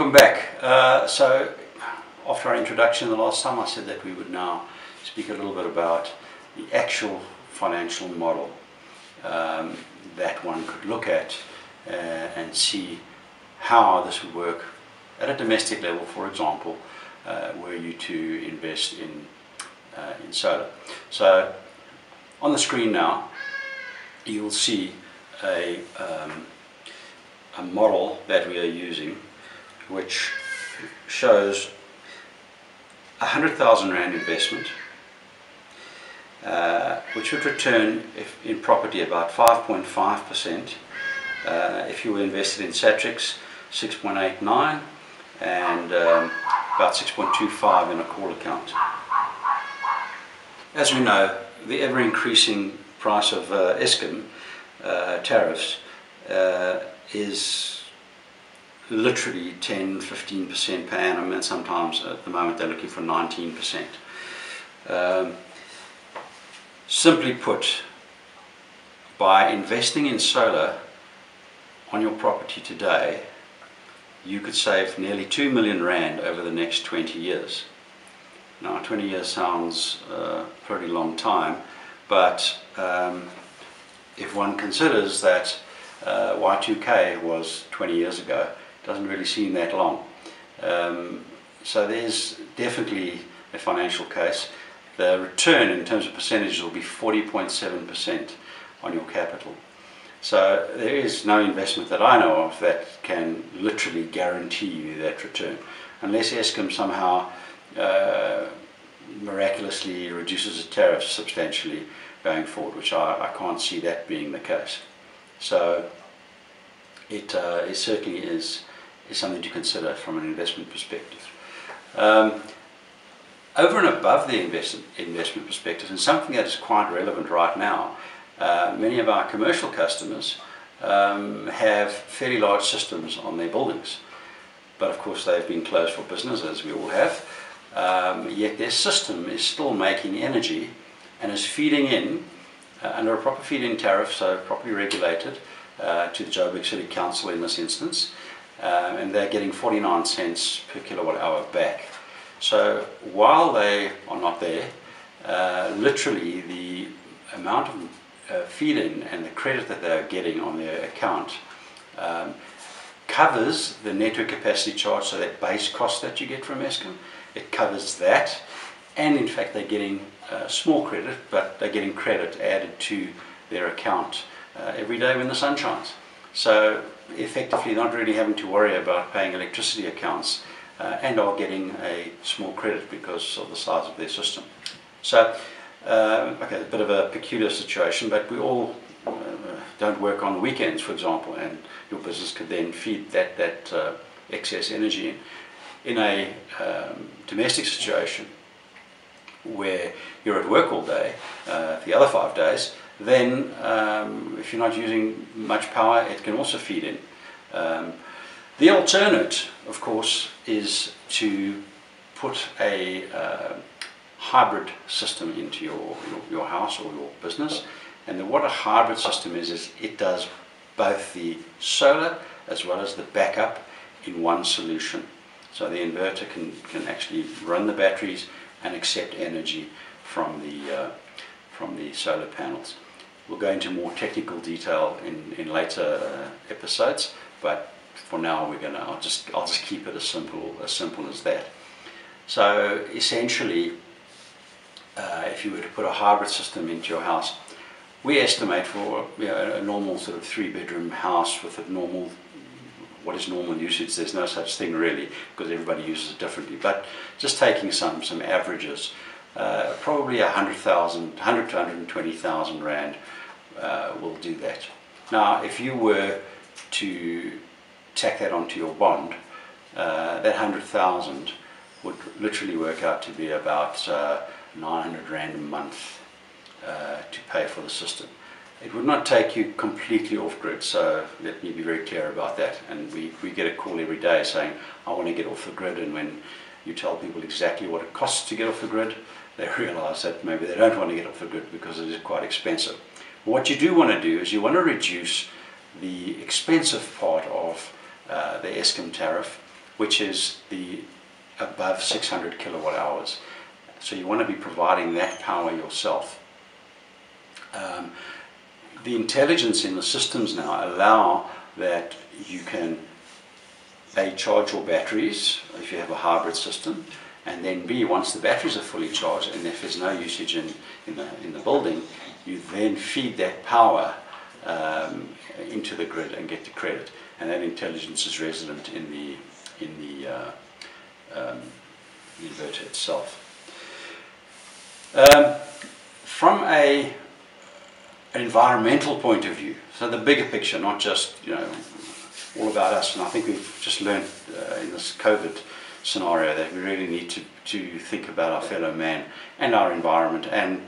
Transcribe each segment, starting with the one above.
Welcome back. So after our introduction the last time, I said that we would now speak a little bit about the actual financial model that one could look at and see how this would work at a domestic level, for example, were you to invest in solar. So on the screen now you'll see a model that we are using, which shows 100,000 Rand investment, which would return in property about 5.5%. If you were invested in Satrix, 6.89, and about 6.25 in a call account. As we know, the ever-increasing price of Eskom tariffs is literally 10-15% per annum, and sometimes at the moment they're looking for 19%. Simply put, by investing in solar on your property today, you could save nearly 2 million Rand over the next 20 years. Now 20 years sounds a pretty long time, but if one considers that Y2K was 20 years ago, it doesn't really seem that long. So there's definitely a financial case. The return in terms of percentages will be 40.7% on your capital. So there is no investment that I know of that can literally guarantee you that return, unless Eskom somehow miraculously reduces the tariffs substantially going forward, which I can't see that being the case. So it certainly is something to consider from an investment perspective. Over and above the investment perspective, and something that is quite relevant right now, many of our commercial customers have fairly large systems on their buildings, but of course they've been closed for business, as we all have, yet their system is still making energy and is feeding in under a proper feed-in tariff, so properly regulated, to the Joburg City Council in this instance, and they're getting 49 cents per kilowatt hour back. So while they are not there, literally the amount of feed-in and the credit that they're getting on their account covers the network capacity charge, so that base cost that you get from Eskom, it covers that, and in fact they're getting small credit, but they're getting credit added to their account every day when the sun shines. So effectively not really having to worry about paying electricity accounts, and are getting a small credit because of the size of their system. So okay, a bit of a peculiar situation, but we all don't work on the weekends, for example, and your business could then feed that excess energy in a domestic situation where you're at work all day, the other 5 days, then if you're not using much power, it can also feed in. The alternate, of course, is to put a hybrid system into your house or your business. And what a hybrid system is it does both the solar as well as the backup in one solution. So the inverter can actually run the batteries and accept energy from the solar panels. We'll go into more technical detail in later episodes, but for now I'll just keep it as simple as that. So essentially, if you were to put a hybrid system into your house, we estimate for a normal sort of 3-bedroom house with what is normal usage. There's no such thing really, because everybody uses it differently, but just taking some averages, probably 100 to 120,000 Rand will do that. Now if you were to tack that onto your bond, that 100,000 would literally work out to be about 900 Rand a month to pay for the system. It would not take you completely off grid, so let me be very clear about that. And we get a call every day saying, I want to get off the grid, and when you tell people exactly what it costs to get off the grid, they realize that maybe they don't want to get off the grid because it is quite expensive. What you do want to do is you want to reduce the expensive part of the Eskom tariff which is the above 600 kilowatt hours. So you want to be providing that power yourself. The intelligence in the systems now allow that you can A, charge your batteries if you have a hybrid system, and then B, once the batteries are fully charged and if there's no usage in the building, you then feed that power into the grid and get the credit, and that intelligence is resident in the inverter itself. From an environmental point of view, so the bigger picture, not just all about us, and I think we've just learned in this COVID scenario that we really need to think about our fellow man and our environment and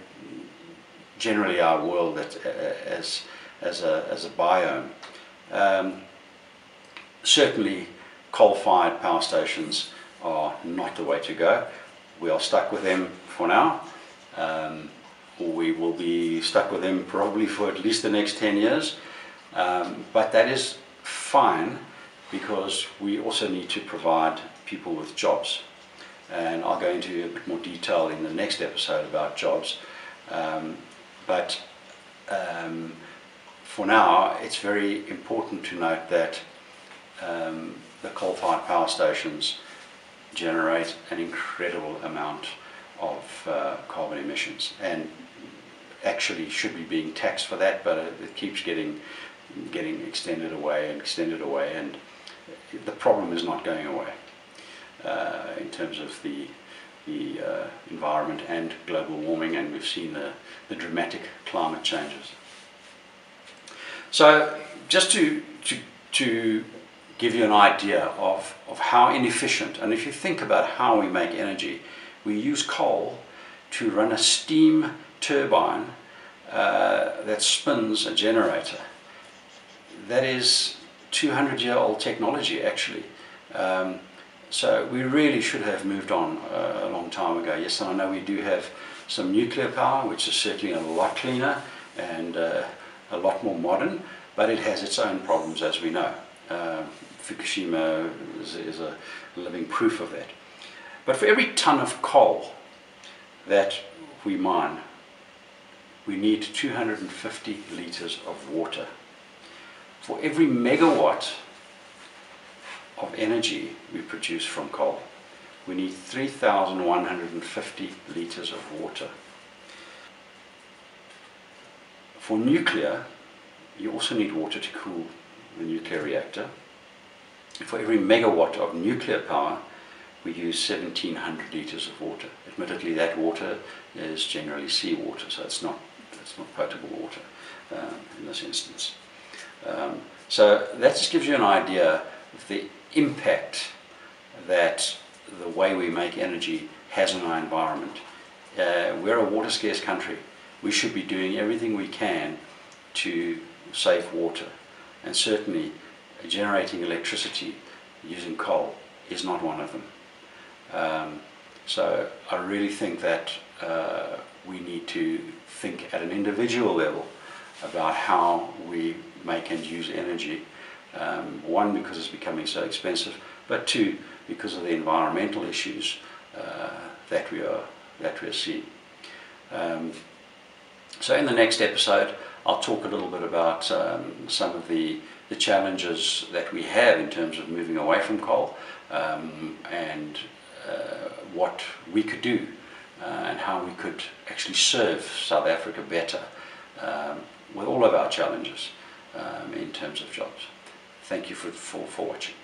generally our world as a biome. Certainly coal-fired power stations are not the way to go. We are stuck with them for now, or we will be stuck with them probably for at least the next 10 years, but that is fine because we also need to provide people with jobs, and I'll go into a bit more detail in the next episode about jobs, but for now it's very important to note that the coal-fired power stations generate an incredible amount of carbon emissions and actually should be being taxed for that, but it keeps getting extended away, and the problem is not going away in terms of the environment and global warming, and we've seen the dramatic climate changes. So just to give you an idea of how inefficient, and if you think about how we make energy, we use coal to run a steam turbine that spins a generator. That is 200-year-old technology actually. So we really should have moved on a long time ago. Yes, and I know we do have some nuclear power, which is certainly a lot cleaner and a lot more modern, but it has its own problems, as we know. Fukushima is a living proof of that. But for every ton of coal that we mine, we need 250 litres of water. For every megawatt of energy we produce from coal, we need 3,150 litres of water. For nuclear, you also need water to cool the nuclear reactor. For every megawatt of nuclear power, we use 1,700 litres of water. Admittedly, that water is generally seawater, so it's not potable water in this instance. So that just gives you an idea of the impact that the way we make energy has on our environment. We're a water scarce country. We should be doing everything we can to save water, and certainly generating electricity using coal is not one of them. So I really think that we need to think at an individual level about how we make and use energy. One, because it's becoming so expensive, but two, because of the environmental issues that we are seeing. So in the next episode, I'll talk a little bit about some of the challenges that we have in terms of moving away from coal, and what we could do and how we could actually serve South Africa better with all of our challenges in terms of jobs. Thank you for watching.